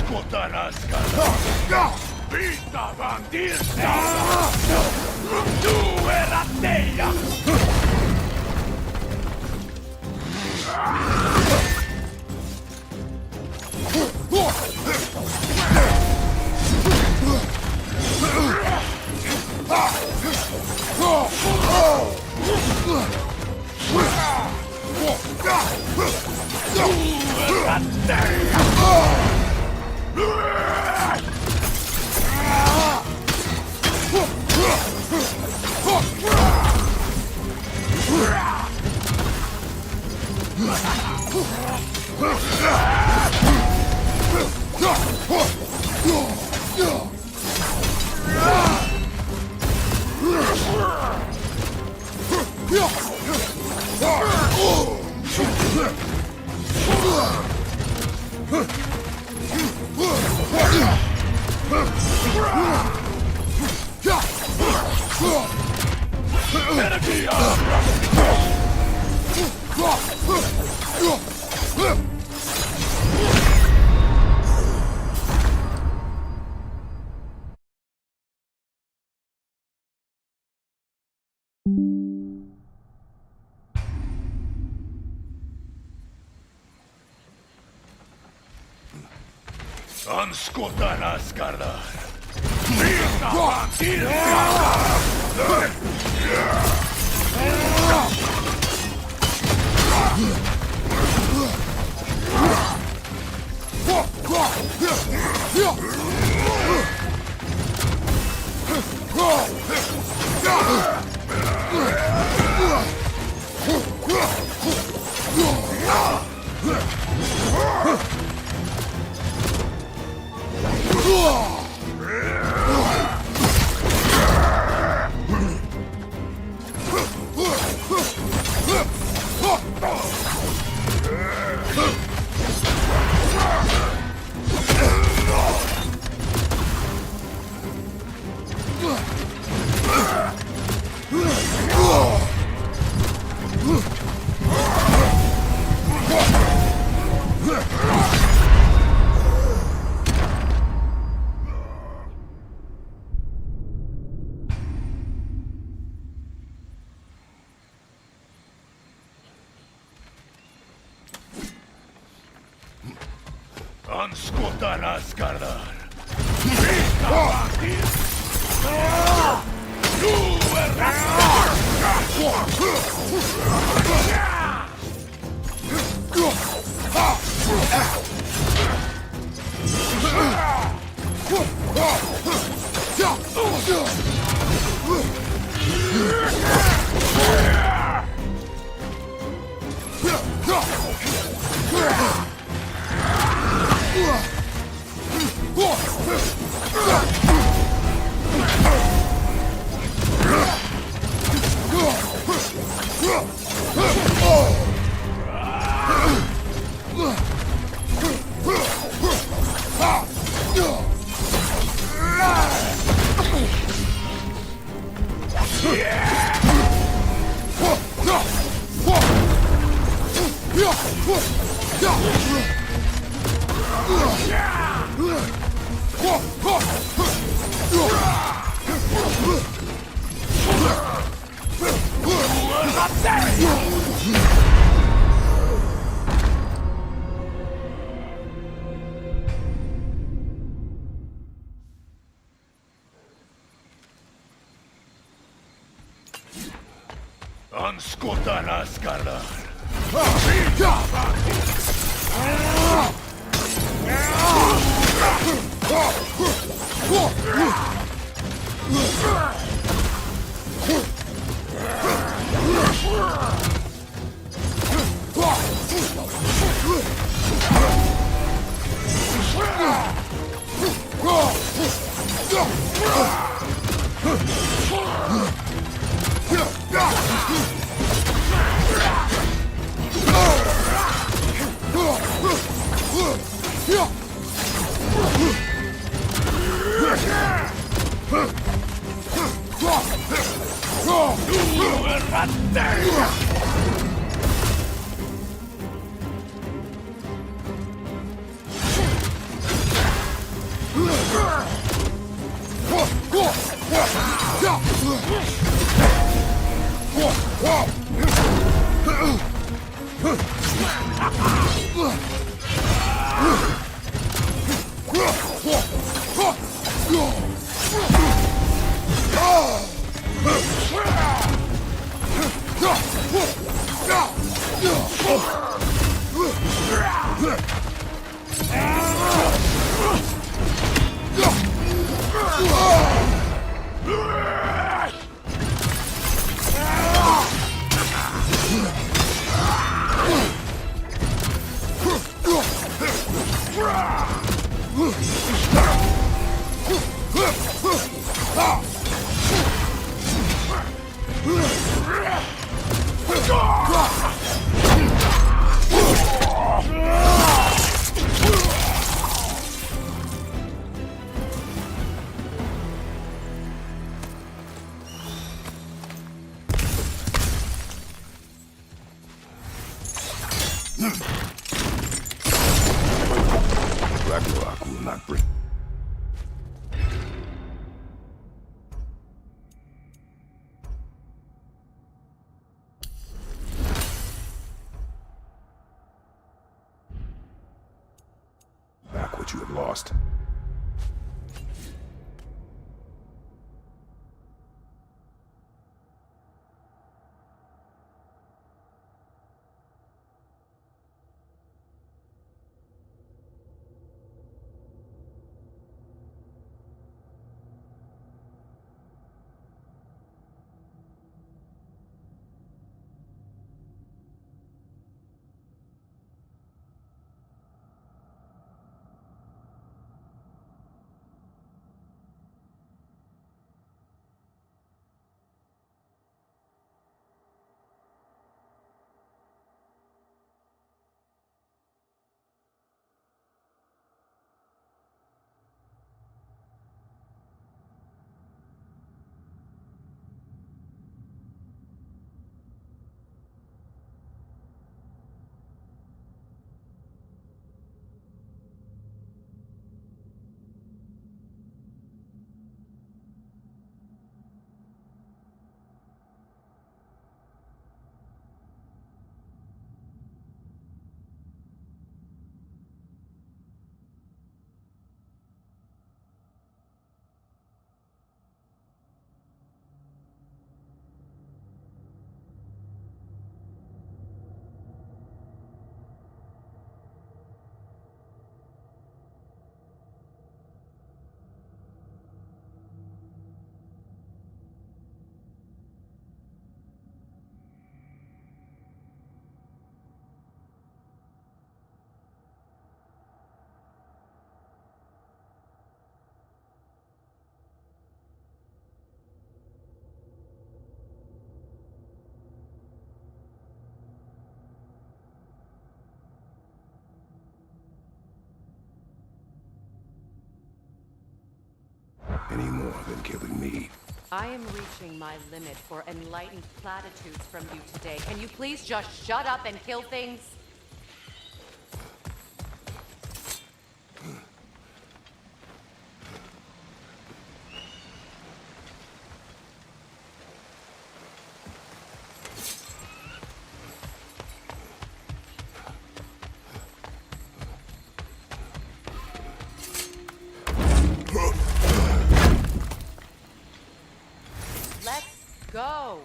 Anskutan Asgard! Viittavan tirstausta! Du era teija! Anskutan Asgardar! Viittavan tirstausta! Anskutan Asgardar! Viittavan tirstausta! Du era Anskutan Asgardar! Viittavan tirstausta! Ragnarok will not bring. Back what you have lost. Any more than killing me. I am reaching my limit for enlightened platitudes from you today. Can you please just shut up and kill things? Let's go.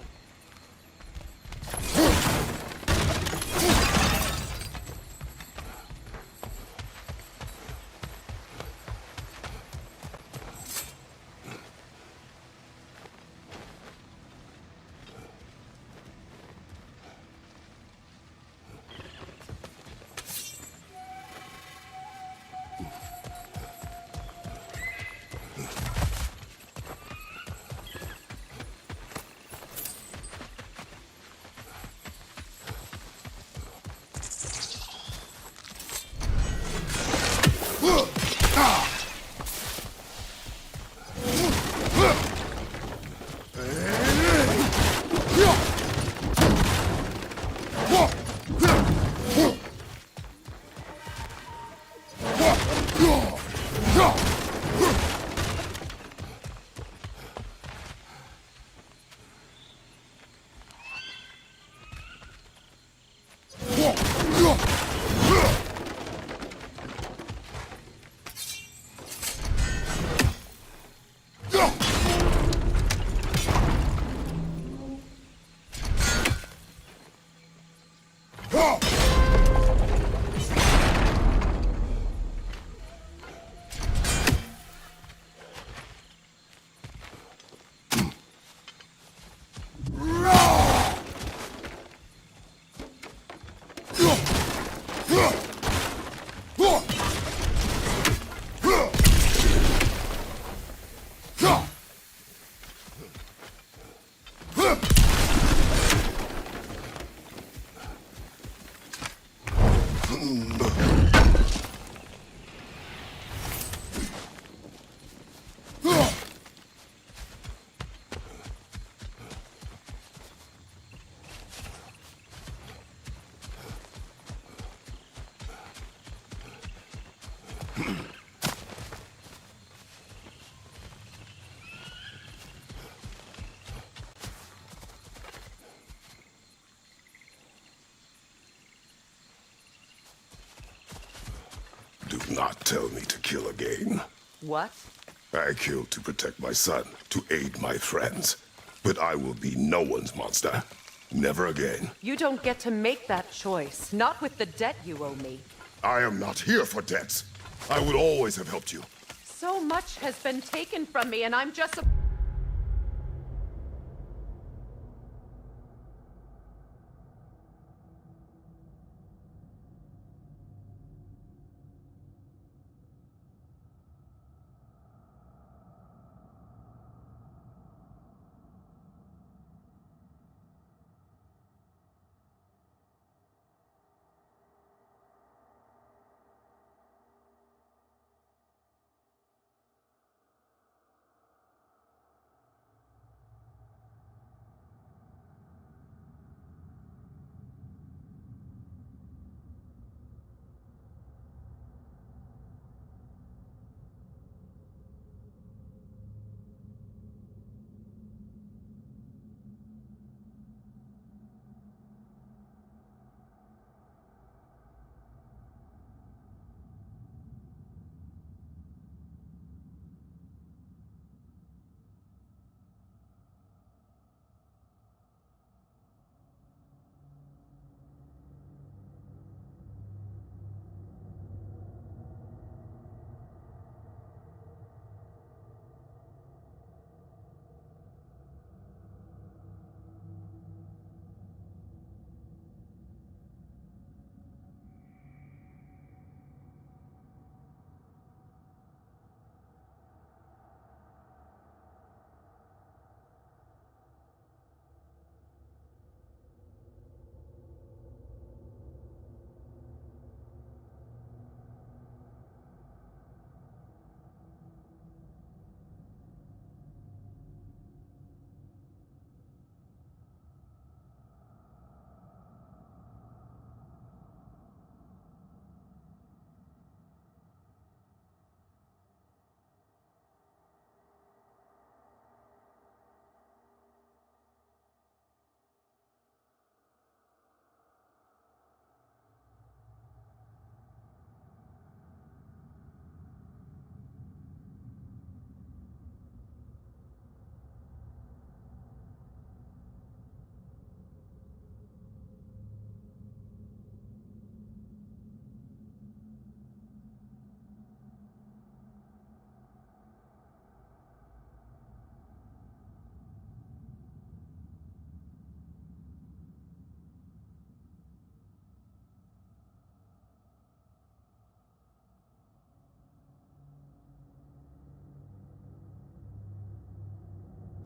Do not tell me to kill again. What? I killed to protect my son, to aid my friends. But I will be no one's monster. Never again. You don't get to make that choice. Not with the debt you owe me. I am not here for debts. I would always have helped you. So much has been taken from me, and I'm just a...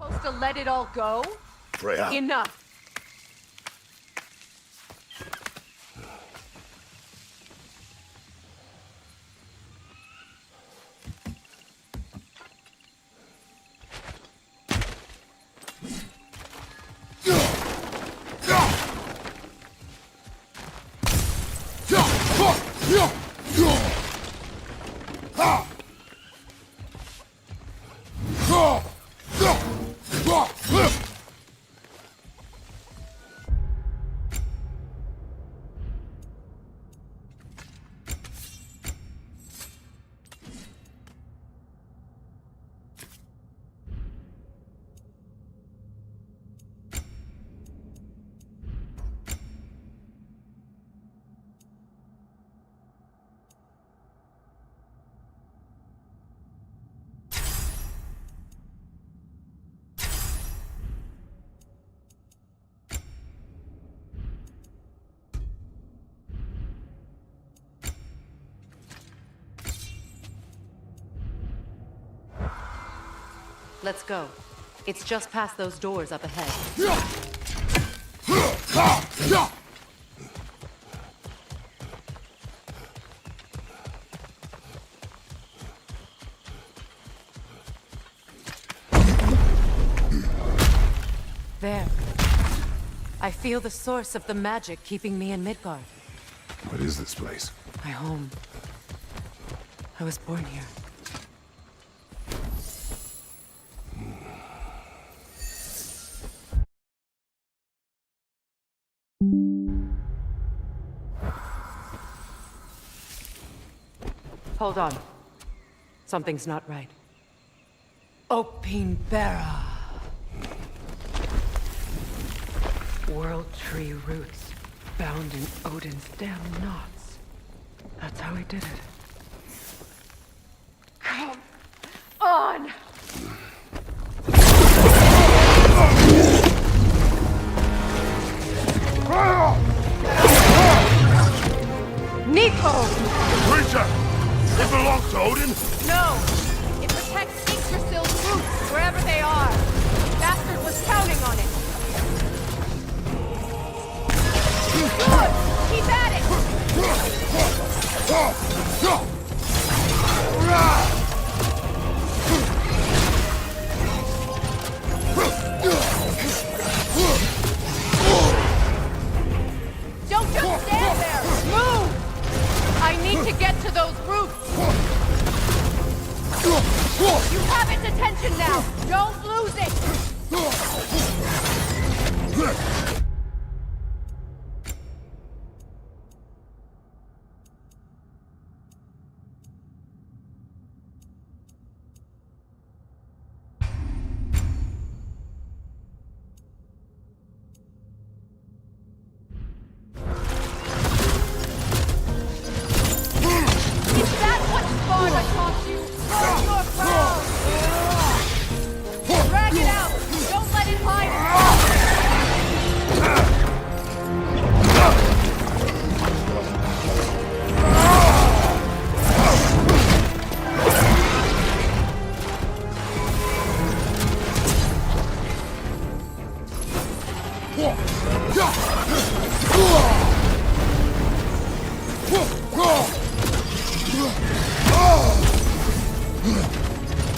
Supposed to let it all go? Freya. Enough. Let's go. It's just past those doors up ahead. There. I feel the source of the magic keeping me in Midgard. What is this place? My home. I was born here. Hold on. Something's not right. Opinbera. World tree roots bound in Odin's damn knots. That's how he did it. Come on! Nico! Creature! It belongs to Odin? No! It protects Yggdrasil's roots, wherever they are. The bastard was counting on it. Good! Keep at it! Don't just stand there! Move! I need to get to those roots! You have its attention now! Don't lose it!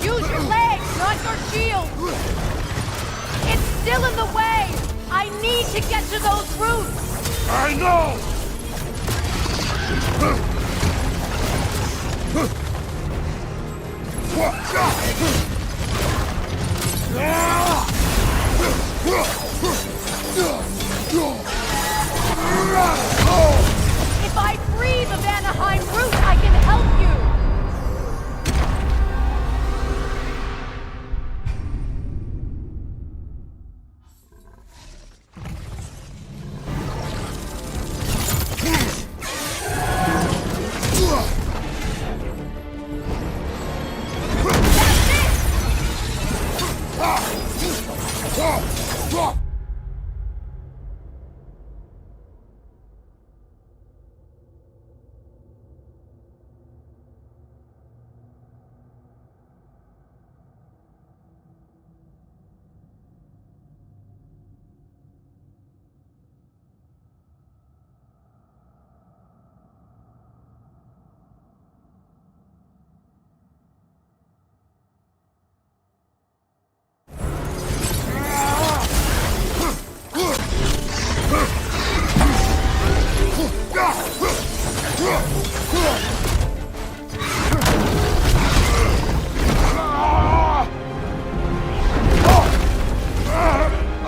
Use your legs, not your shield! It's still in the way! I need to get to those roots! I know! If I free the Vanaheim root, I can help you!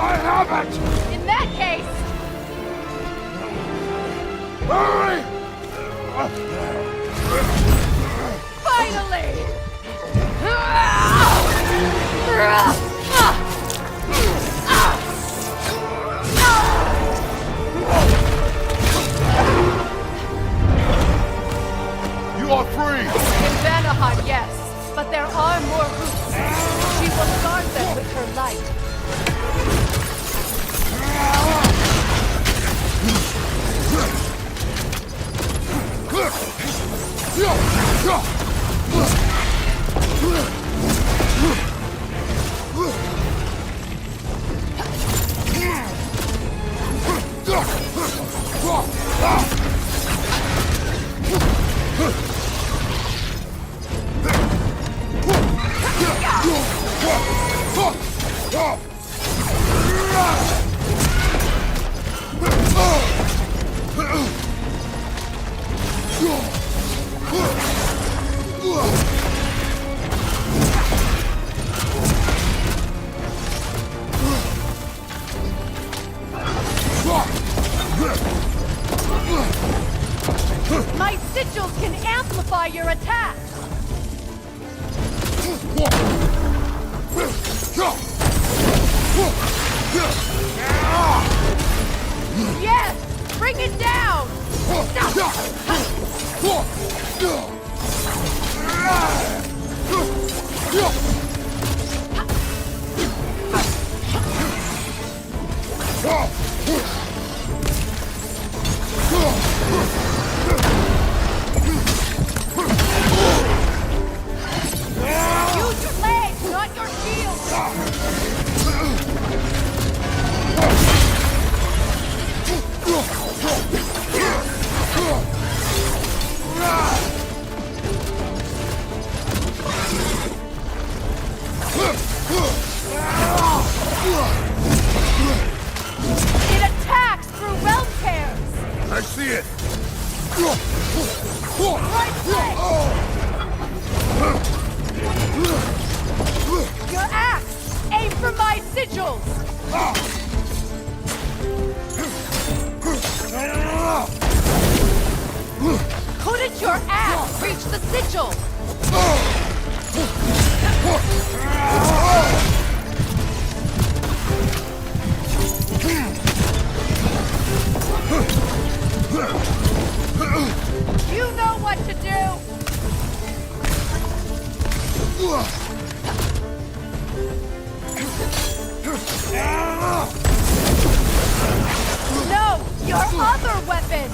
I have it! In that case, Hurry! finally! You are free! In Vanaheim, yes, but there are more roots. She will guard them with her light. My sigils can amplify your attacks! Yes! Bring it down! Use your legs, not your shield! It attacks through realm tears! I see it! Right leg! Your axe! Aim for my sigils! Couldn't your axe reach the sigil? You know what to do! No! Your other weapon!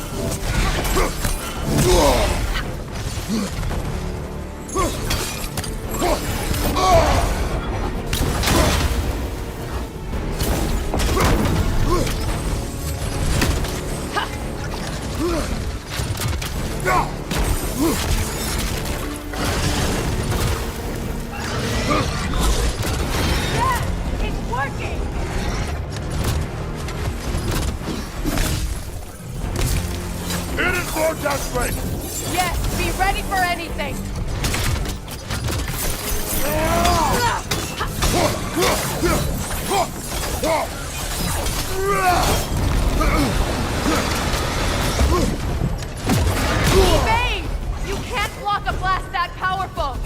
Yes! It's working! It is more desperate! Yes, be ready for anything! Evade! You can't block a blast that powerful!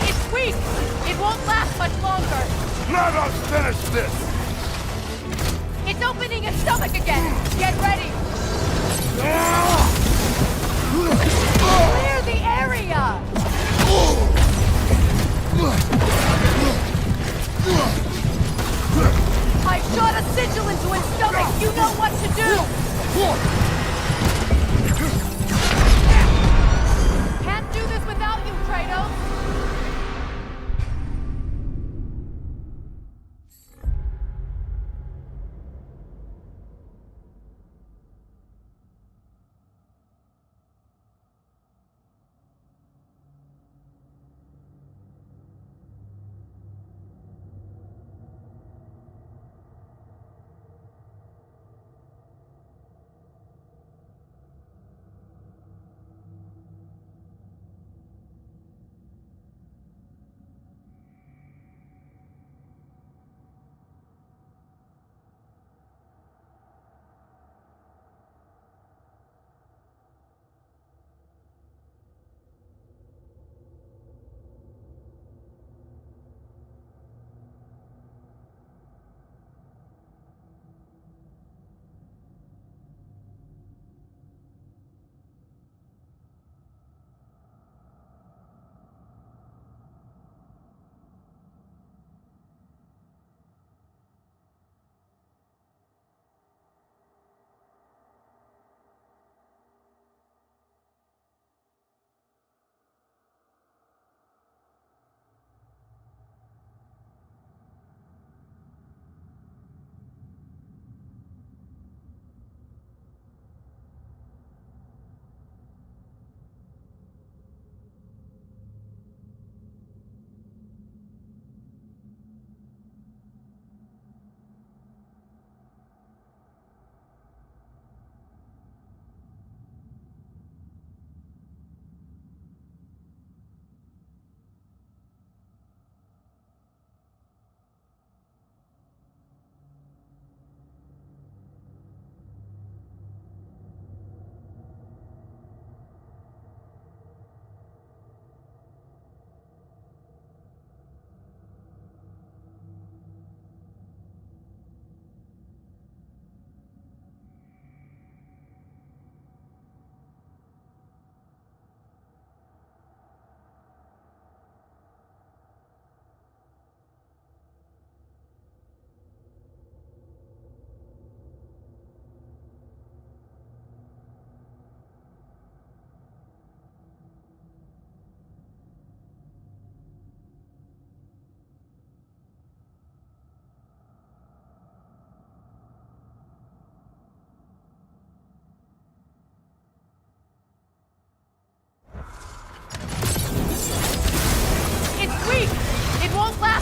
It's weak! It won't last much longer! Let us finish this! It's opening its stomach again! Get ready! Clear the area! I shot a sigil into its stomach! You know what to do! Can't do this without you, Kratos!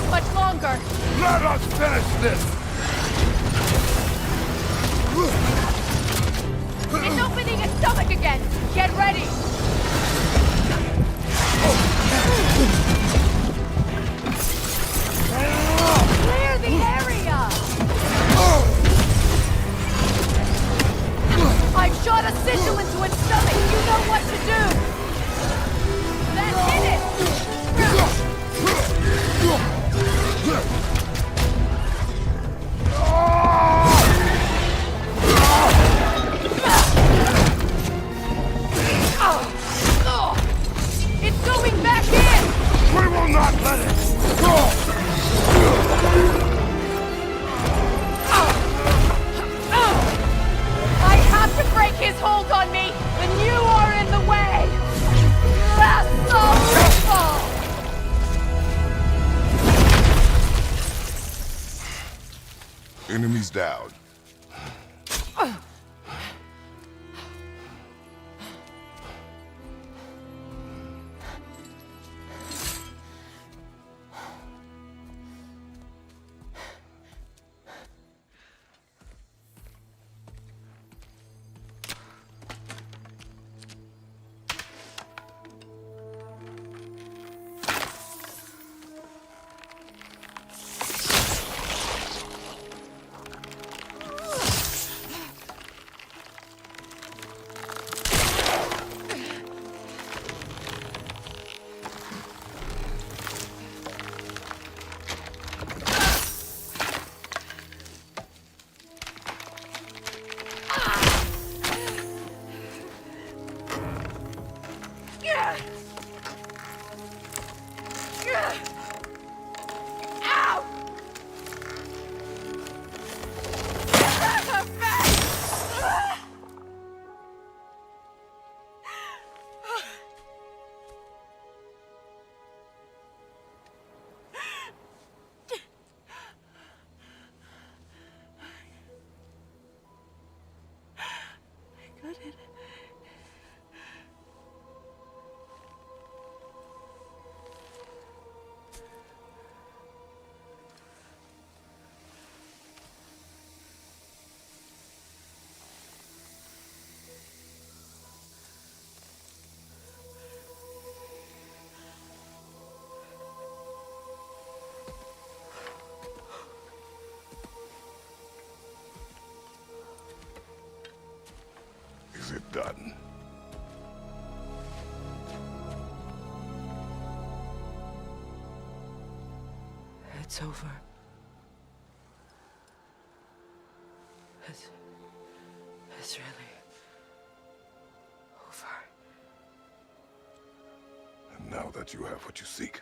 much longer! Let us finish this! It's opening its stomach again! Get ready! Clear the area! I've shot a sigil into its stomach! You know what to do! Then hit it! It's going back in! We will not let it! I have to break his hold on me, and you are in the way! That's so Enemies down. Is it done? It's over. It's really over. And now that you have what you seek,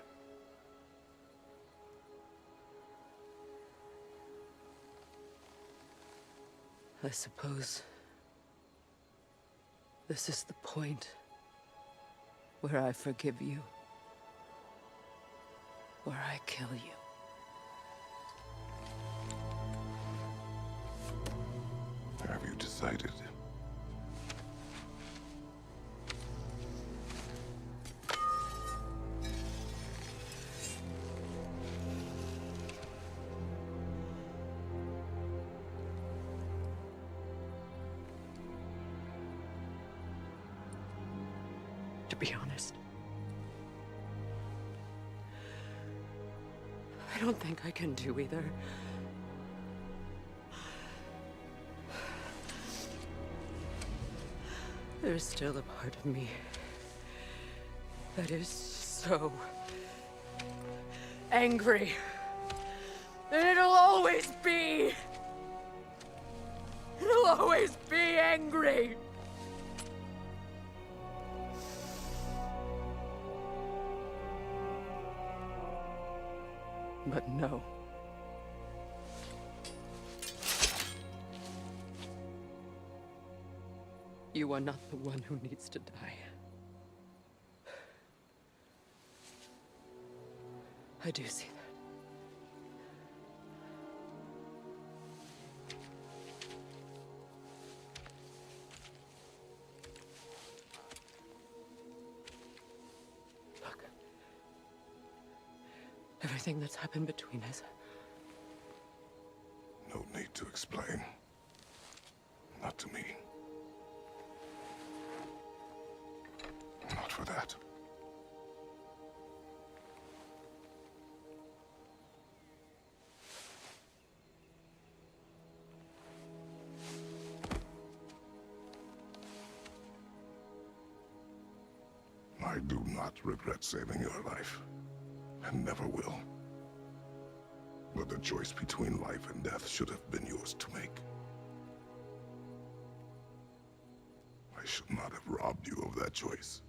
I suppose this is the point where I forgive you, where I kill you. have you decided? To be honest, I don't think I can do either. There's still a part of me that is so angry. And it'll always be. It'll always be angry. But no. You are not the one who needs to die. I do see that. Look. Everything that's happened between us. No need to explain. Not to me. Not for that. I do not regret saving your life, and never will. But the choice between life and death should have been yours to make. I should not have robbed you of that choice.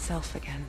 myself again.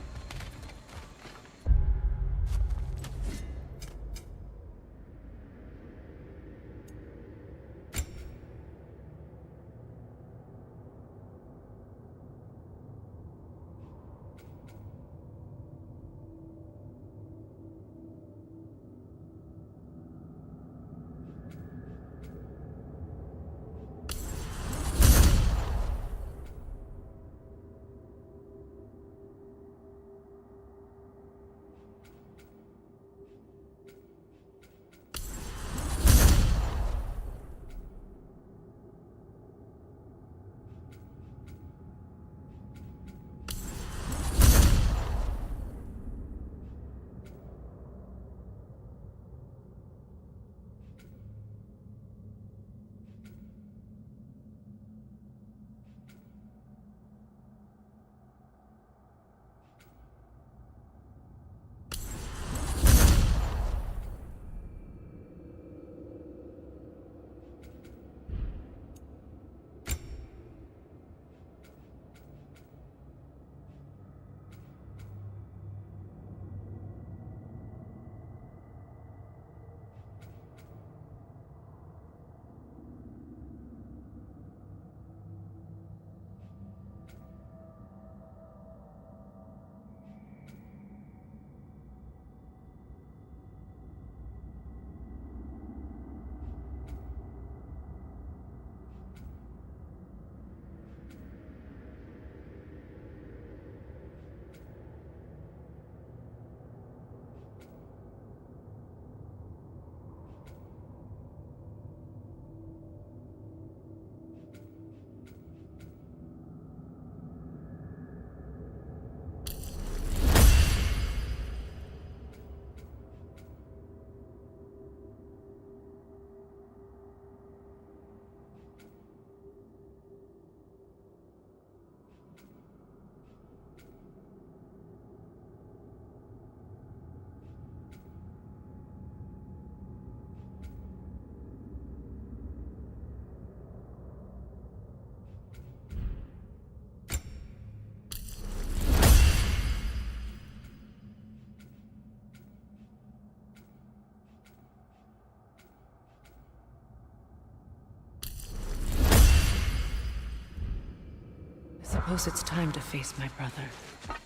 I suppose it's time to face my brother.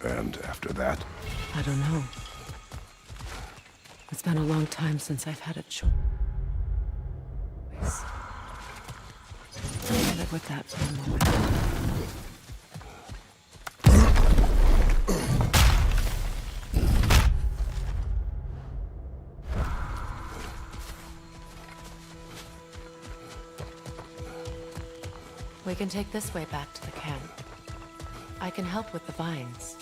And after that? I don't know. It's been a long time since I've had a choice. I'll live with that for a moment. We can take this way back to the camp. I can help with the vines.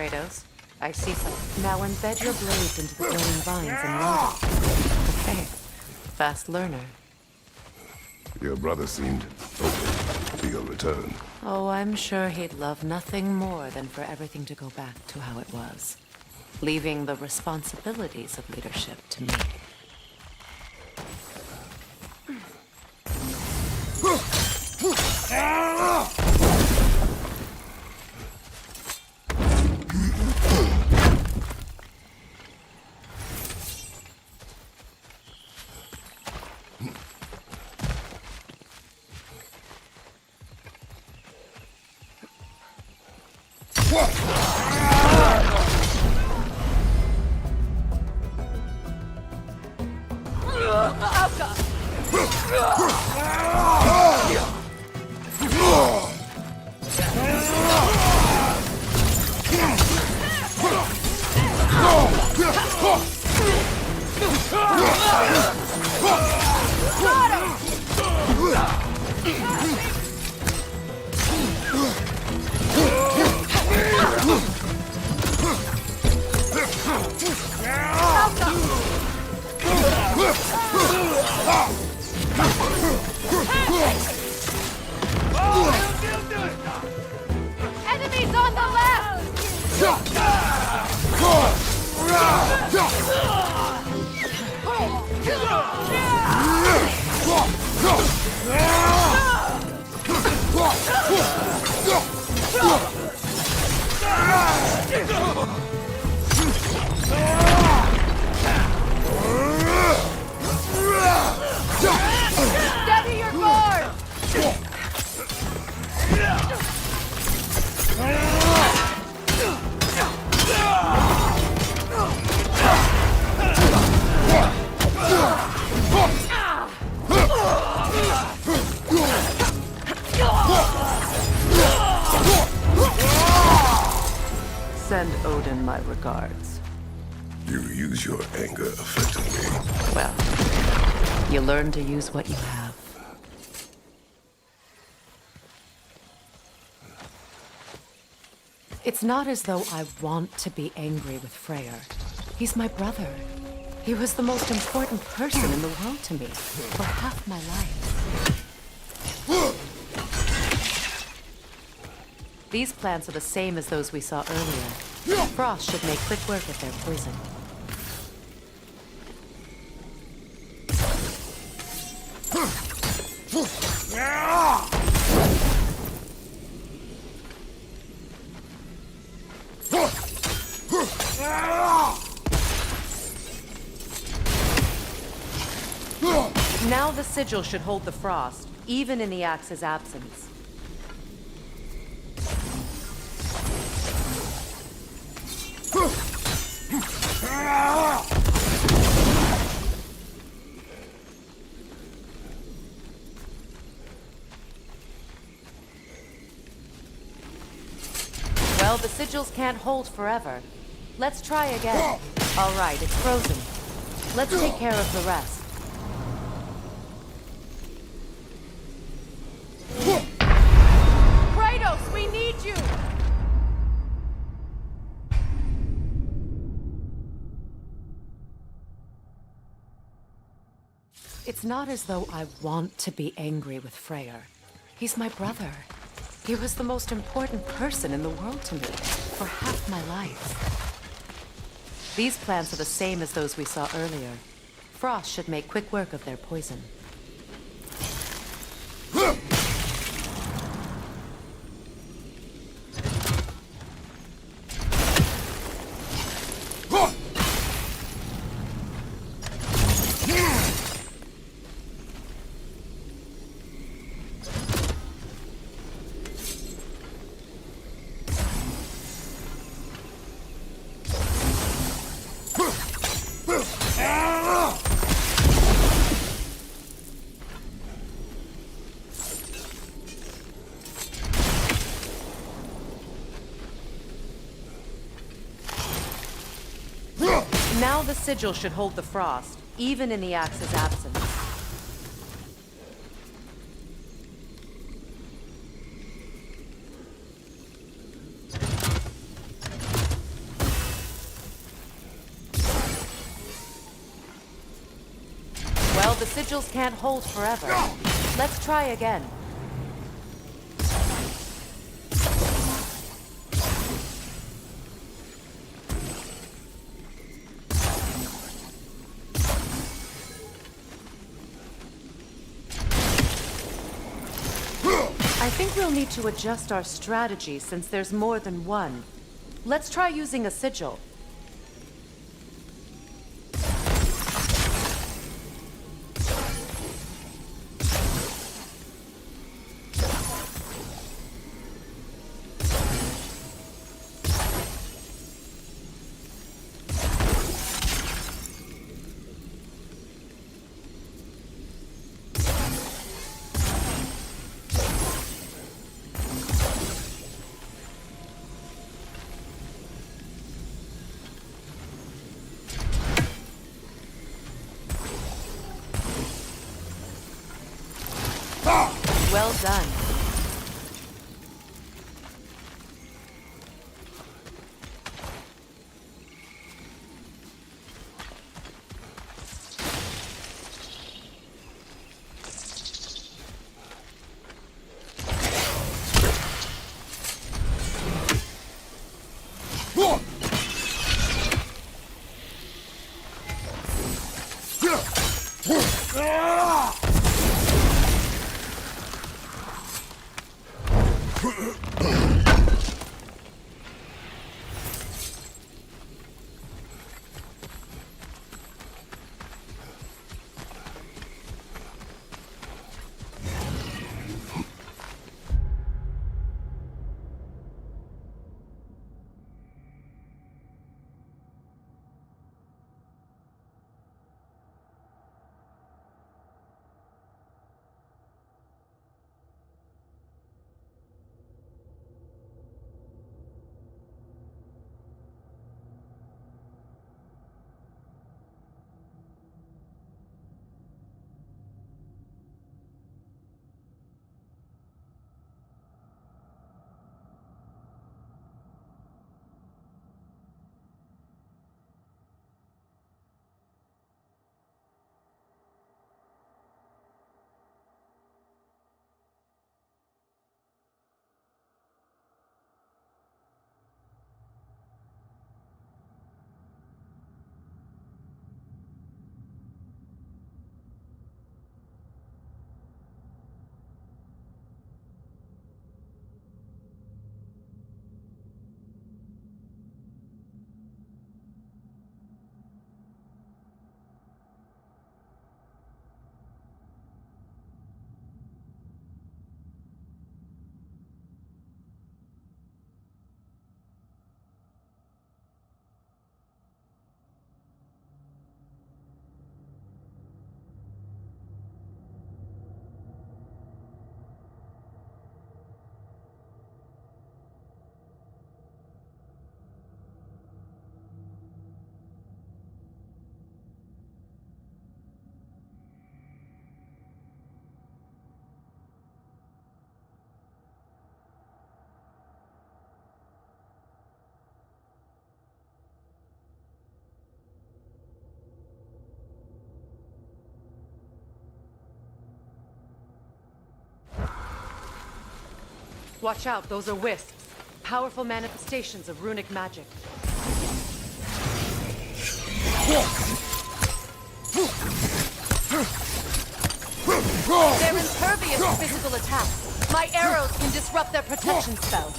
Kratos, I see something. Now embed your blades into the glowing vines and load it. Okay. Fast learner. Your brother seemed open to your return. Oh, I'm sure he'd love nothing more than for everything to go back to how it was, leaving the responsibilities of leadership to me. Enemies on the left! Steady your guard! Send Odin my regards. You use your anger effectively. Well, you learn to use what you have. It's not as though I want to be angry with Freyr. He's my brother. He was the most important person in the world to me for half my life. These plants are the same as those we saw earlier. Frost should make quick work of their poison. Now the sigil should hold the frost, even in the axe's absence. Well, the sigils can't hold forever. Let's try again. All right, it's frozen. Let's take care of the rest. Kratos, we need you! It's not as though I want to be angry with Freyr. He's my brother. He was the most important person in the world to me for half my life. These plants are the same as those we saw earlier. Frost should make quick work of their poison. Now the sigil should hold the frost, even in the axe's absence. Well, the sigils can't hold forever. Let's try again. I think we'll need to adjust our strategy since there's more than one. Let's try using a sigil. Well done. Watch out, those are wisps. Powerful manifestations of runic magic. They're impervious to physical attacks. My arrows can disrupt their protection spell.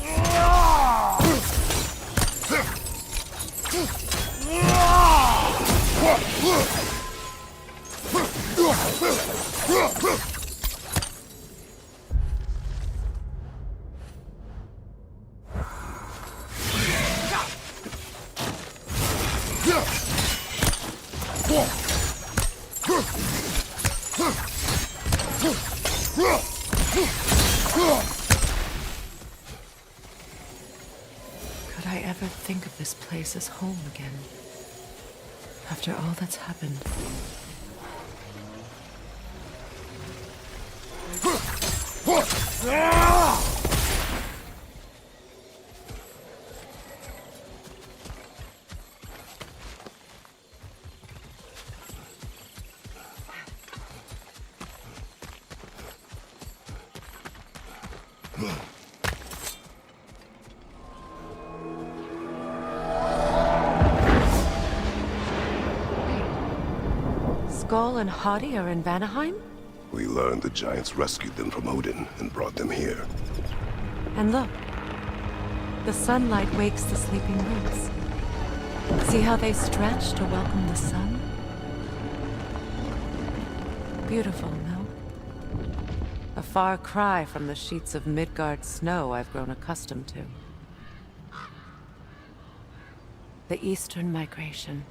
Could I ever think of this place as home again? After all that's happened. Skull and Hadi are in Vanaheim? We learned the giants rescued them from Odin and brought them here. And look, the sunlight wakes the sleeping roots. See how they stretch to welcome the sun? Beautiful, no? A far cry from the sheets of Midgard snow I've grown accustomed to. The Eastern Migration.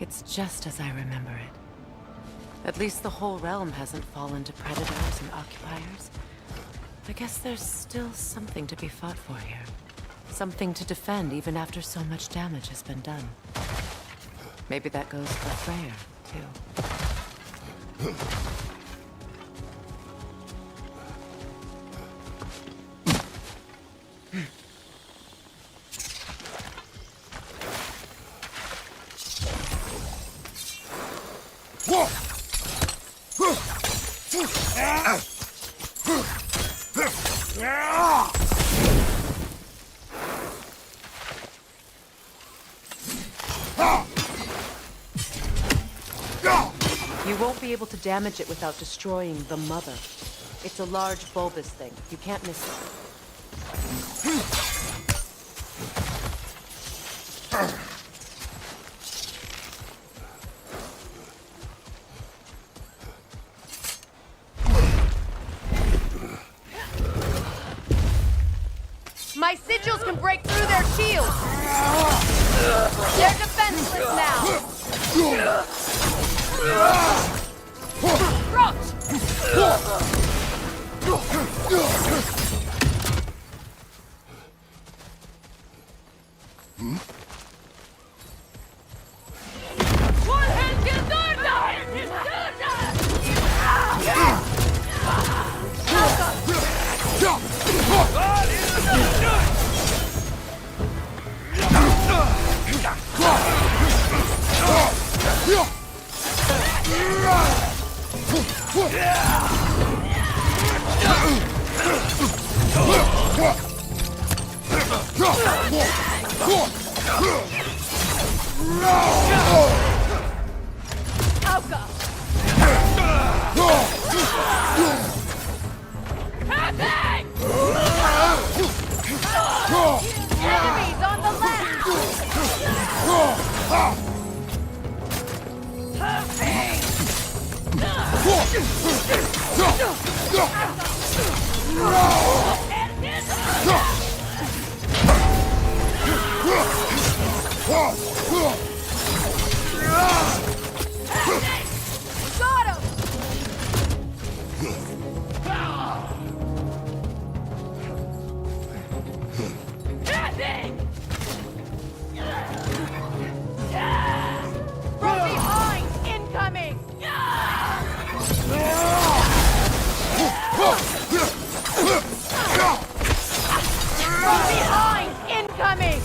It's just as I remember it. At least the whole realm hasn't fallen to predators and occupiers. I guess there's still something to be fought for here. Something to defend even after so much damage has been done. Maybe that goes for Freyr, too. You won't be able to damage it without destroying the mother. It's a large bulbous thing. You can't miss it. My sigils can break through their shields! They're defenseless now! Enemies on the Got him! From behind! Incoming! From behind! Incoming!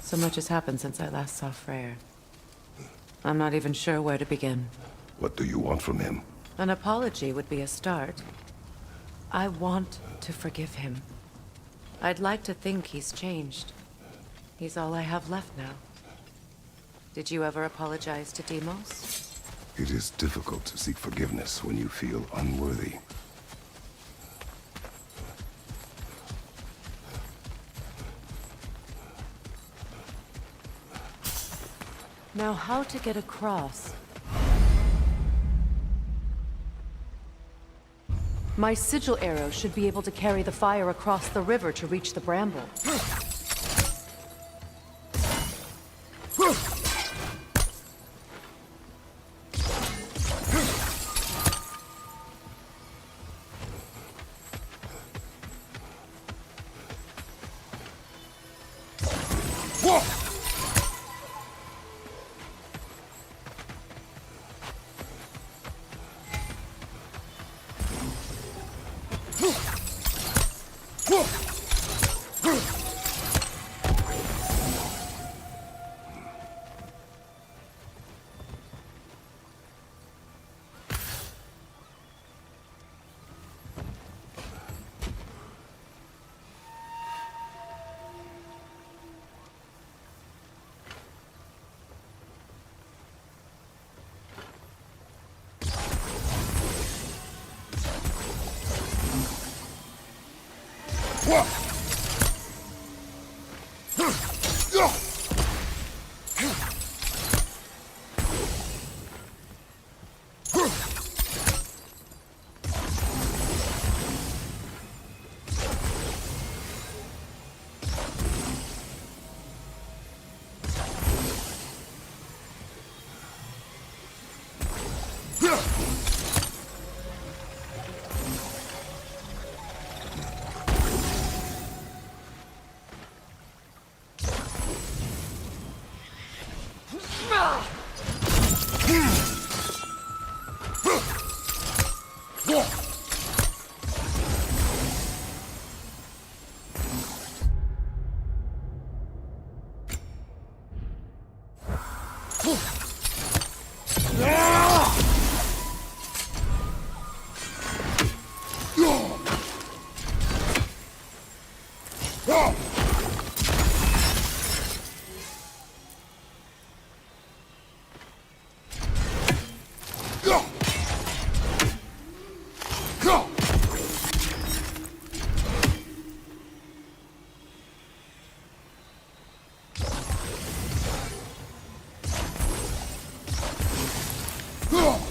So much has happened since I last saw Freyr. I'm not even sure where to begin. What do you want from him? An apology would be a start. I want to forgive him. I'd like to think he's changed. He's all I have left now. Did you ever apologize to Deimos? It is difficult to seek forgiveness when you feel unworthy. Now, how to get across? My sigil arrow should be able to carry the fire across the river to reach the bramble. Huh!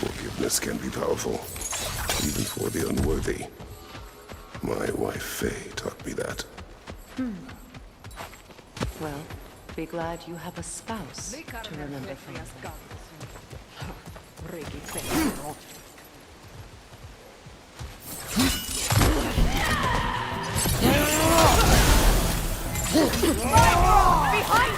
Forgiveness can be powerful, even for the unworthy. My wife Faye taught me that. Well, be glad you have a spouse to remember from. Behind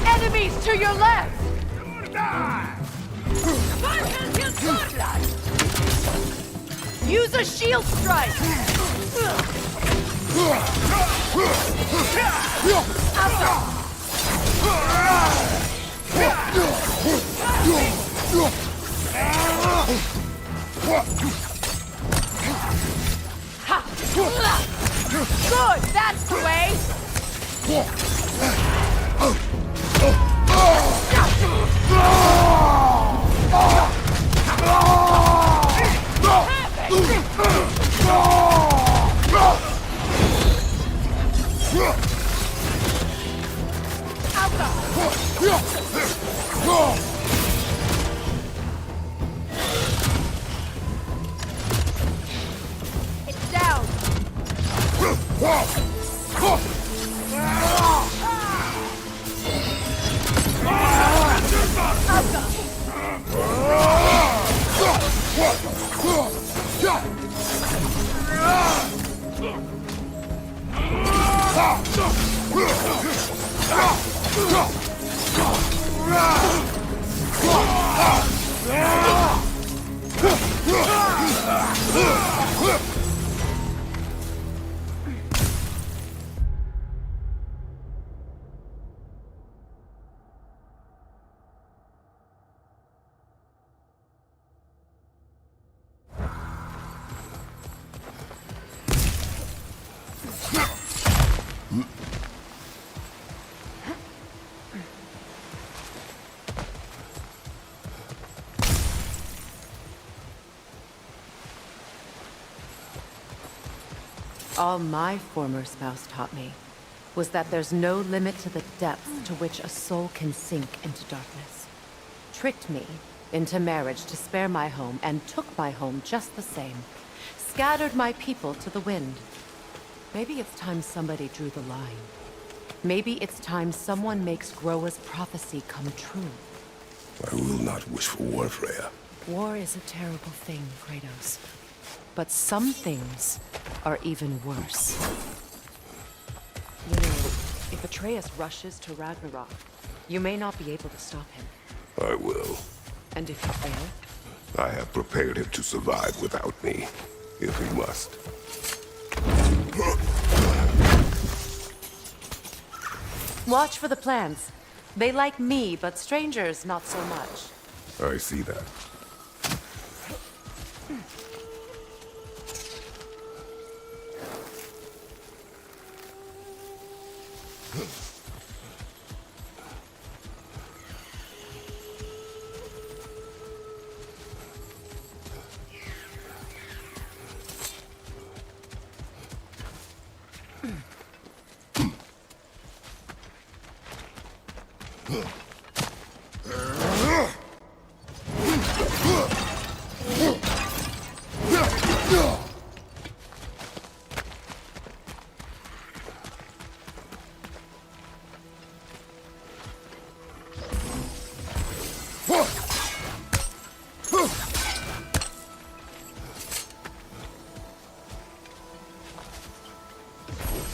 Enemies to your left! Use a shield strike! Good, that's the way! It's down! All my former spouse taught me was that there's no limit to the depth to which a soul can sink into darkness. Tricked me into marriage to spare my home and took my home just the same. Scattered my people to the wind. Maybe it's time somebody drew the line. Maybe it's time someone makes Groa's prophecy come true. I will not wish for war, Freya. War is a terrible thing, Kratos. But some things are even worse. You know, if Atreus rushes to Ragnarok, you may not be able to stop him. I will. And if you fail? I have prepared him to survive without me, if he must. Watch for the plants. They like me, but strangers not so much. I see that.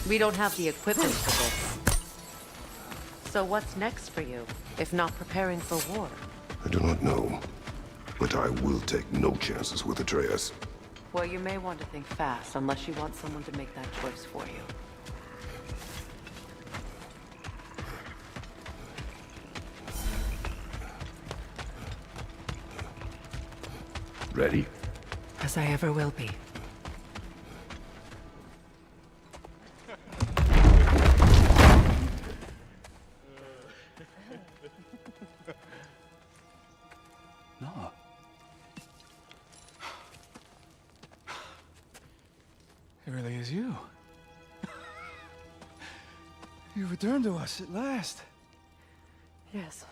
We don't have the equipment for this. So what's next for you, if not preparing for war? I do not know, but I will take no chances with Atreus. Well, you may want to think fast, unless you want someone to make that choice for you. Ready? As I ever will be. is you. You returned to us at last. Yes.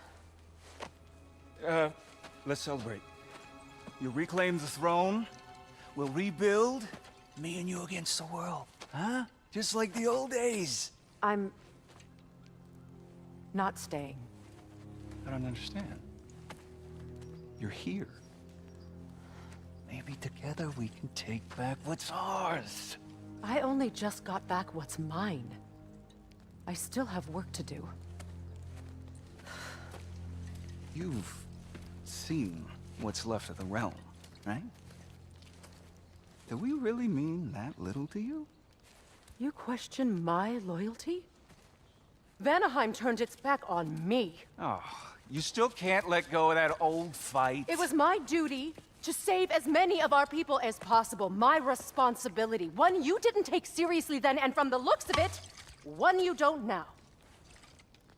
Let's celebrate. You reclaim the throne, we'll rebuild, me and you against the world, huh? Just like the old days. I'm not staying. I don't understand. You're here. Maybe together we can take back what's ours. I only just got back what's mine. I still have work to do. You've seen what's left of the realm, right? Do we really mean that little to you? You question my loyalty? Vanaheim turned its back on me. Oh, you still can't let go of that old fight? It was my duty to save as many of our people as possible. My responsibility. One you didn't take seriously then, and from the looks of it, one you don't now.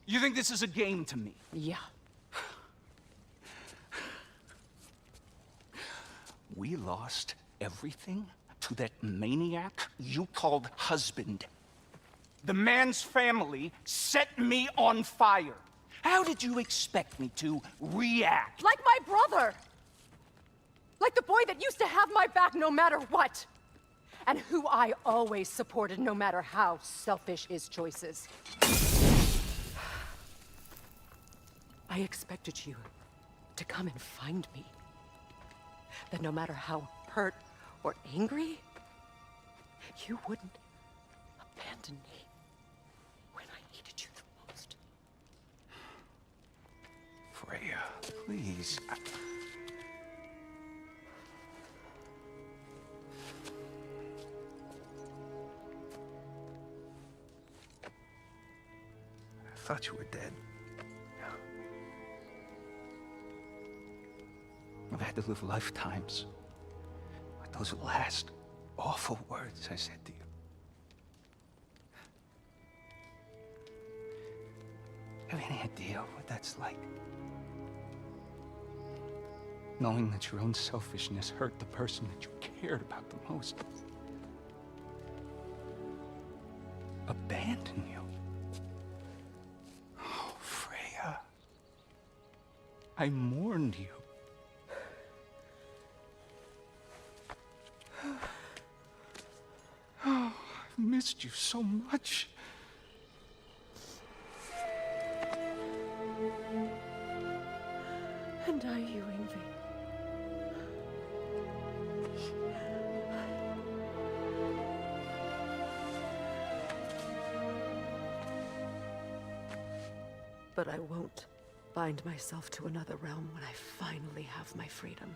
You think this is a game to me? Yeah. We lost everything to that maniac you called husband. The man's family set me on fire. How did you expect me to react? Like my brother! Like the boy that used to have my back no matter what! And who I always supported no matter how selfish his choices. I expected you to come and find me. That no matter how hurt or angry, you wouldn't abandon me when I needed you the most. Freya, please. I thought you were dead. I've had to live lifetimes with those last awful words I said to you. Have any idea what that's like? Knowing that your own selfishness hurt the person that you cared about the most. Abandon you. Oh, Freya. I mourned you. Oh, I've missed you so much. And I you, Ingvi. But I won't bind myself to another realm when I finally have my freedom.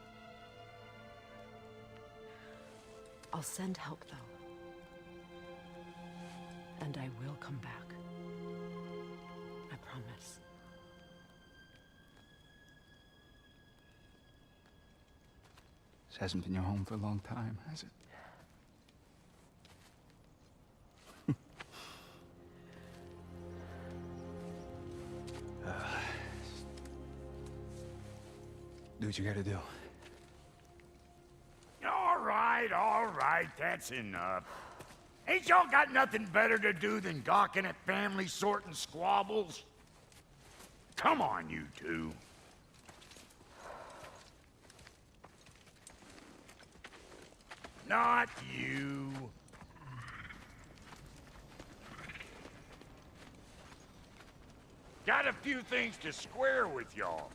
I'll send help, though. And I will come back. I promise. This hasn't been your home for a long time, has it? Do what you gotta do. All right, that's enough. Ain't y'all got nothing better to do than gawking at family sorting squabbles? Come on, you two. Not you. Got a few things to square with y'all.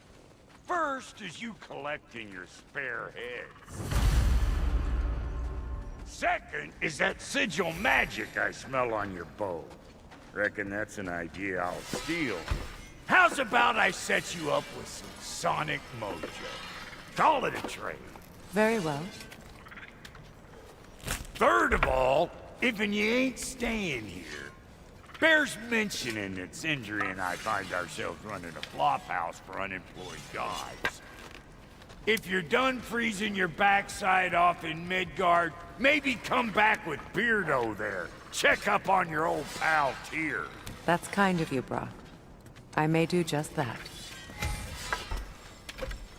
First is you collecting your spare heads. Second is that sigil magic I smell on your bow. Reckon that's an idea I'll steal. How's about I set you up with some sonic mojo? Call it a trade. Very well. Third of all, if you ain't staying here, bears mentioning that Sindri and I find ourselves running a flophouse for unemployed guys. If you're done freezing your backside off in Midgard, maybe come back with Beardo there. Check up on your old pal Tyr. That's kind of you, Brock. I may do just that.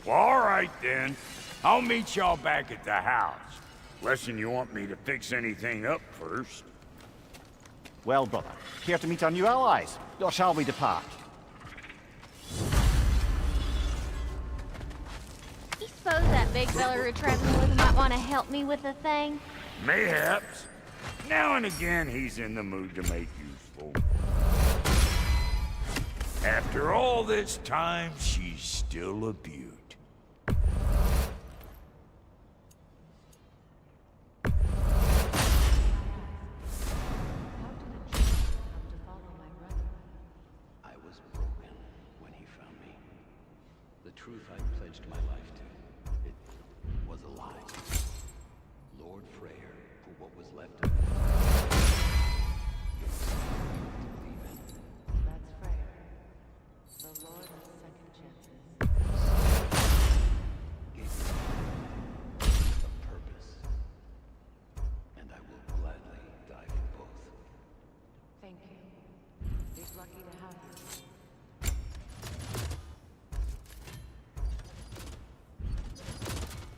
Well, all right then. I'll meet y'all back at the house. Lesson you want me to fix anything up first. Well, brother, here to meet our new allies, or shall we depart? You suppose that big fella we're traveling with might want to help me with a thing? Mayhaps. Now and again, he's in the mood to make useful. After all this time, she's still a beaut. I was broken when he found me. The truth I pledged my life to, it was a lie. Lord Freyr, for what was left of me. That's Freyr, the Lord of Second Chances. Gave me a purpose. And I will gladly die for both. Thank you. He's lucky to have you.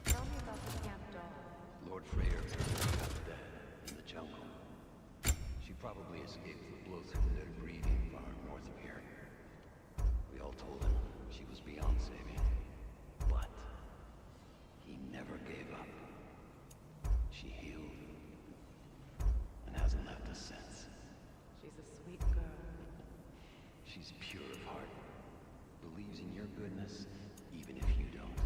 Tell me about the camp dog. Lord Freyr got dead in the jungle. She probably escaped the blows from their breeding far north of here. We all told him she was beyond saving. But he never gave up. She healed and hasn't left us since. She's a sweet girl. She's pure of heart, believes in your goodness, even if you don't.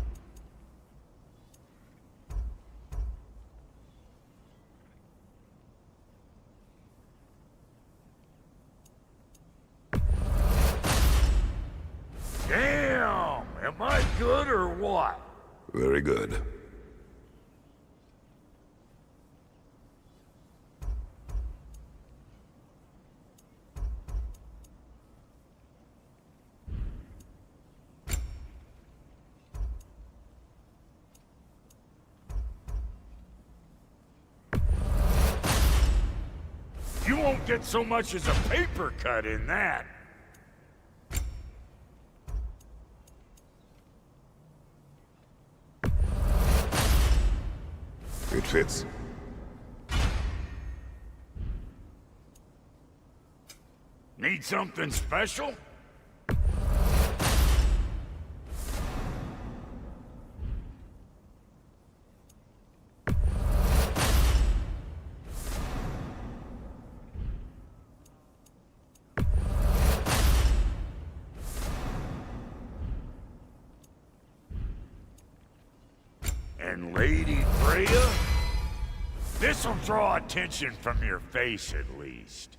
Damn! Am I good or what? Very good. You won't get so much as a paper cut in that. It fits. Need something special? And Lady Freya? This'll draw attention from your face, at least.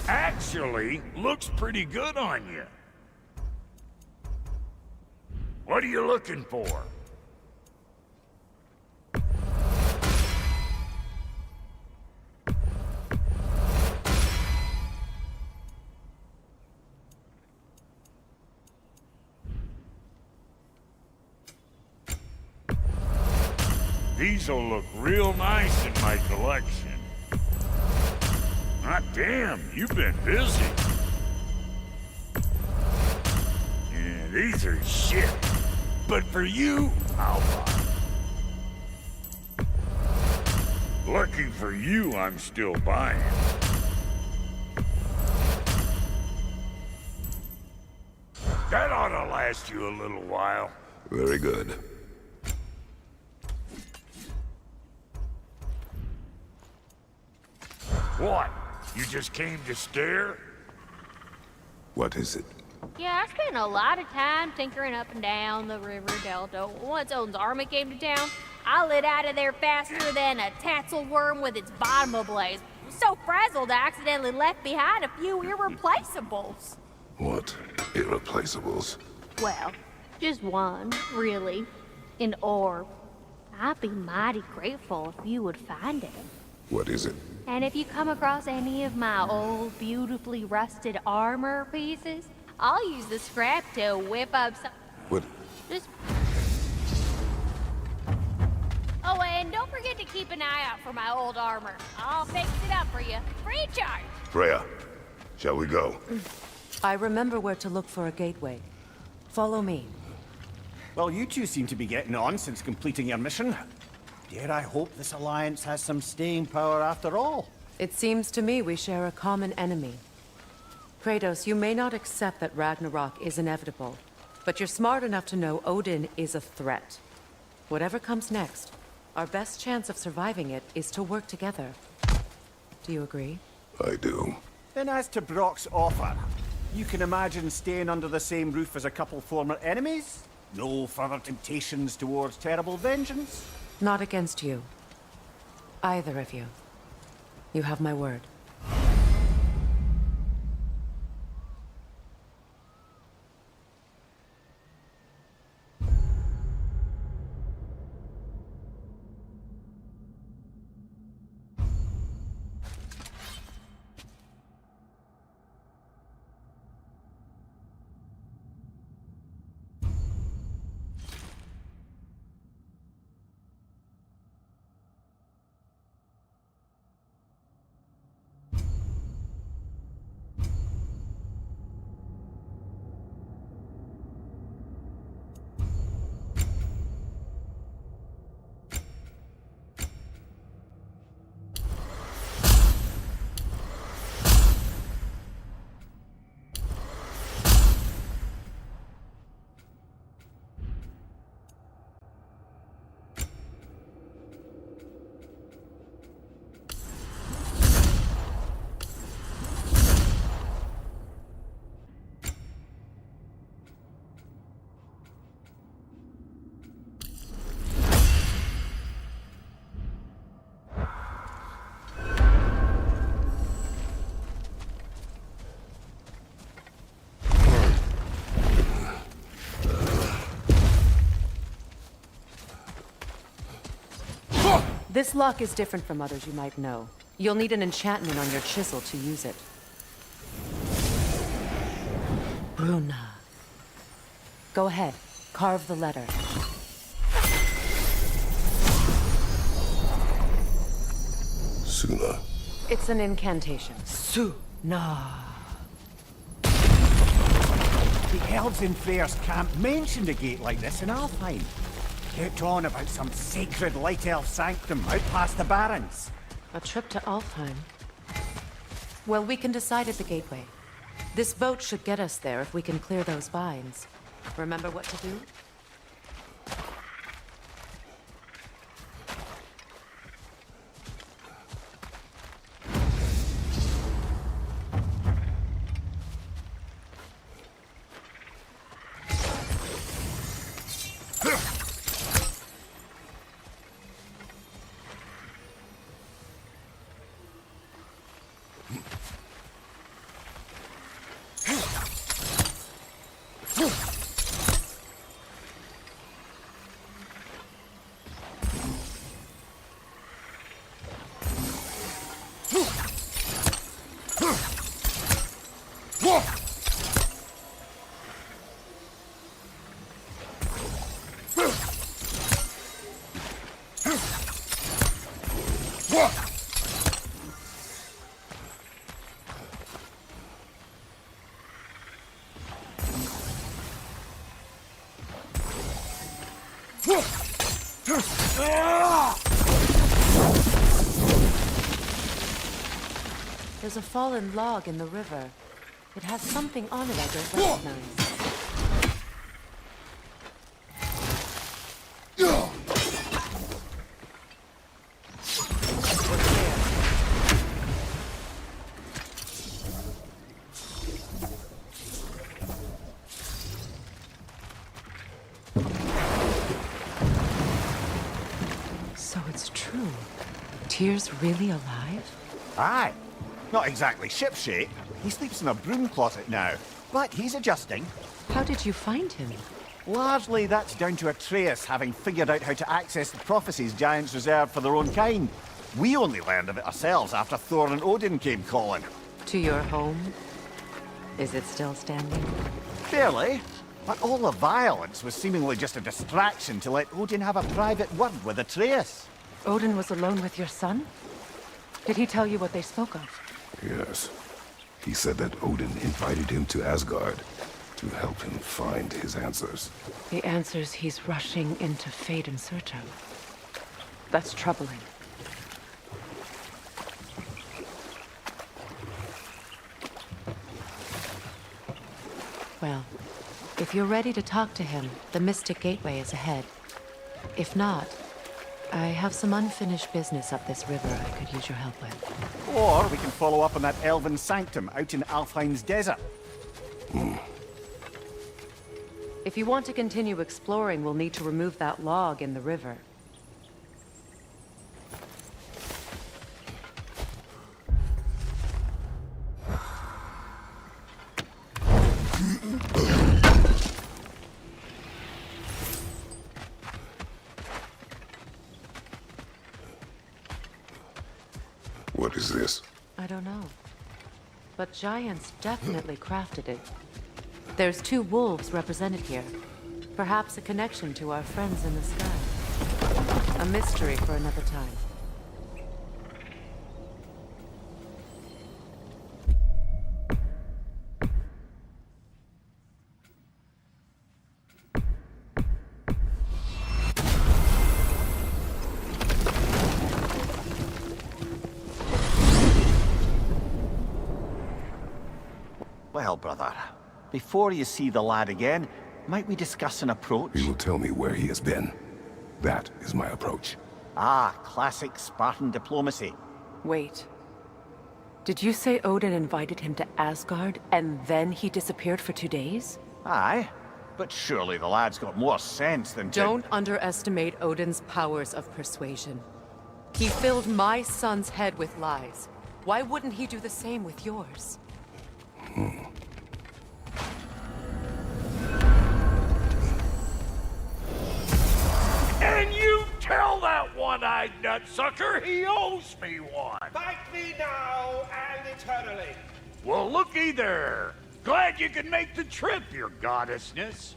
Actually, looks pretty good on you. What are you looking for? These'll look real nice in my collection. Hot damn, you've been busy. Yeah, these are shit. But for you, I'll buy. Lucky for you, I'm still buying. That ought to last you a little while. Very good. What? You just came to stare? What is it? Yeah, I spent a lot of time tinkering up and down the river delta. Once Odin's army came to town, I lit out of there faster than a tassel worm with its bottom ablaze. So frazzled, I accidentally left behind a few irreplaceables. What irreplaceables? Well, just one, really. An orb. I'd be mighty grateful if you would find it. What is it? And if you come across any of my old, beautifully rusted armor pieces, I'll use the scrap to whip up some... What? Just... Oh, and don't forget to keep an eye out for my old armor. I'll fix it up for you. Free of charge. Freya, shall we go? I remember where to look for a gateway. Follow me. Well, you two seem to be getting on since completing your mission. Dare I hope this alliance has some staying power after all? It seems to me we share a common enemy. Kratos, you may not accept that Ragnarok is inevitable, but you're smart enough to know Odin is a threat. Whatever comes next, our best chance of surviving it is to work together. Do you agree? I do. Then as to Brock's offer, you can imagine staying under the same roof as a couple former enemies? No further temptations towards terrible vengeance? Not against you. Either of you. You have my word. This lock is different from others you might know. You'll need an enchantment on your chisel to use it. Bruna. Go ahead. Carve the letter. Suna. It's an incantation. Suna. The elves in Freyr's camp mentioned a gate like this in Alfheim. Kept on about some sacred light elf sanctum out past the Barrens. A trip to Alfheim. Well, we can decide at the gateway. This boat should get us there if we can clear those vines. Remember what to do? There's a fallen log in the river. It has something on it I don't recognize. So it's true. Tyr's really alive? Aye. Not exactly shipshape. He sleeps in a broom closet now. But he's adjusting. How did you find him? Largely that's down to Atreus having figured out how to access the prophecies giants reserved for their own kind. We only learned of it ourselves after Thor and Odin came calling. To your home? Is it still standing? Fairly. But all the violence was seemingly just a distraction to let Odin have a private word with Atreus. Odin was alone with your son? Did he tell you what they spoke of? Yes. He said that Odin invited him to Asgard To help him find his answers. The answers he's rushing into fate in search of. That's troubling. Well, if you're ready to talk to him, the Mystic Gateway is ahead. If not, I have some unfinished business up this river I could use your help with. Or we can follow up on that elven sanctum out in Alfheim's desert. If you want to continue exploring, we'll need to remove that log in the river. What is this? I don't know. But giants definitely crafted it. There's 2 wolves represented here. Perhaps a connection to our friends in the sky. A mystery for another time. Well, brother, before you see the lad again, might we discuss an approach? He will tell me where he has been. That is my approach. Ah, classic Spartan diplomacy. Wait. Did you say Odin invited him to Asgard, and then he disappeared for 2 days? Aye, but surely the lad's got more sense than to... Don't underestimate Odin's powers of persuasion. He filled my son's head with lies. Why wouldn't he do the same with yours? And you tell that one-eyed nutsucker he owes me one. Fight me now and eternally. Well, looky there. Glad you could make the trip, your goddessness.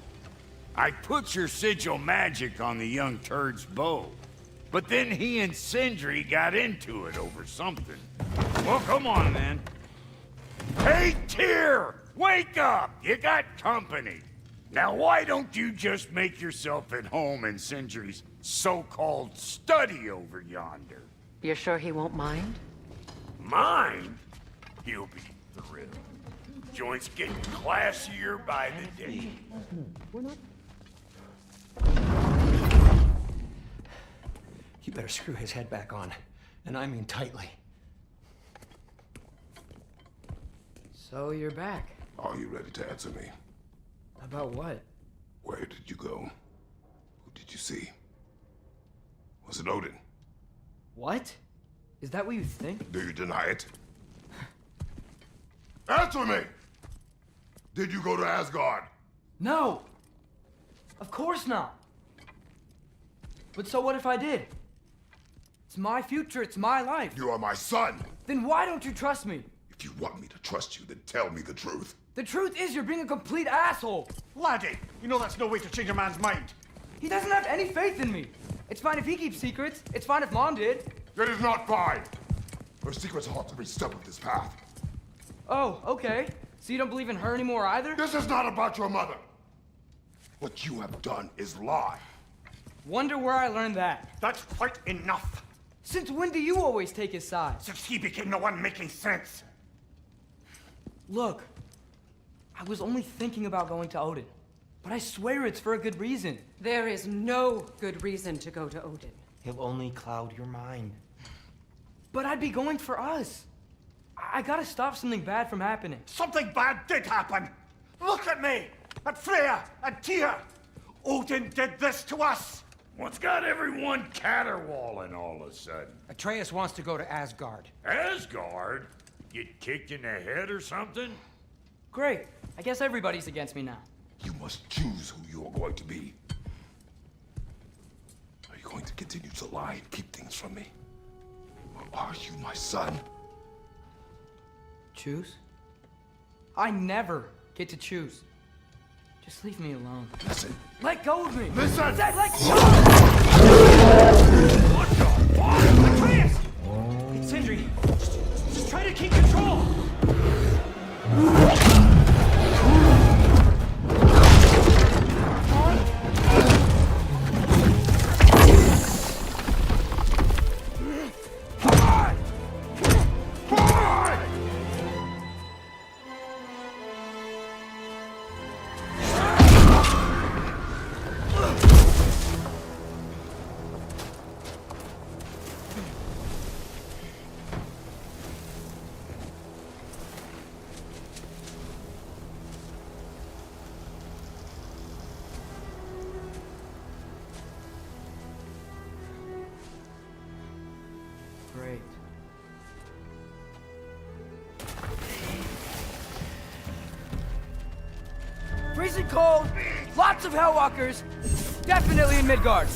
I put your sigil magic on the young turd's bow, but then he and Sindri got into it over something. Well, come on, then. Hey, Tyr! Wake up! You got company. Now, why don't you just make yourself at home in Sindri's so-called study over yonder? You're sure he won't mind? Mine? He'll be thrilled. Joint's getting classier by the day. You better screw his head back on, and I mean tightly. So you're back. Are you ready to answer me? About what? Where did you go? Who did you see? Was it Odin? What? Is that what you think? Do you deny it? Answer me! Did you go to Asgard? No! Of course not! But so what if I did? It's my future, it's my life. You are my son! Then why don't you trust me? If you want me to trust you, then tell me the truth. The truth is you're being a complete asshole! Laddie, you know that's no way to change a man's mind. He doesn't have any faith in me. It's fine if he keeps secrets. It's fine if Mom did. It is not fine! Her secrets haunt every step of this path. Oh, okay. So you don't believe in her anymore either? This is not about your mother! What you have done is lie. Wonder where I learned that. That's quite enough. Since when do you always take his side? Since he became the one making sense. Look, I was only thinking about going to Odin. But I swear it's for a good reason. There is no good reason to go to Odin. He'll only cloud your mind. But I'd be going for us. I gotta stop something bad from happening. Something bad did happen. Look at me, at Freya, and Tyr. Odin did this to us. What's got everyone caterwauling all of a sudden? Atreus wants to go to Asgard. Asgard? Get kicked in the head or something? Great. I guess everybody's against me now. You must choose who you are going to be. Are you going to continue to lie and keep things from me? Or are you my son? Choose? I never get to choose. Just leave me alone. Listen. Let go of me! Listen! Dad, let go! What the fuck? Atreus! It's Sindri. Just try to keep control! freezing cold, lots of Hellwalkers, definitely in Midgard.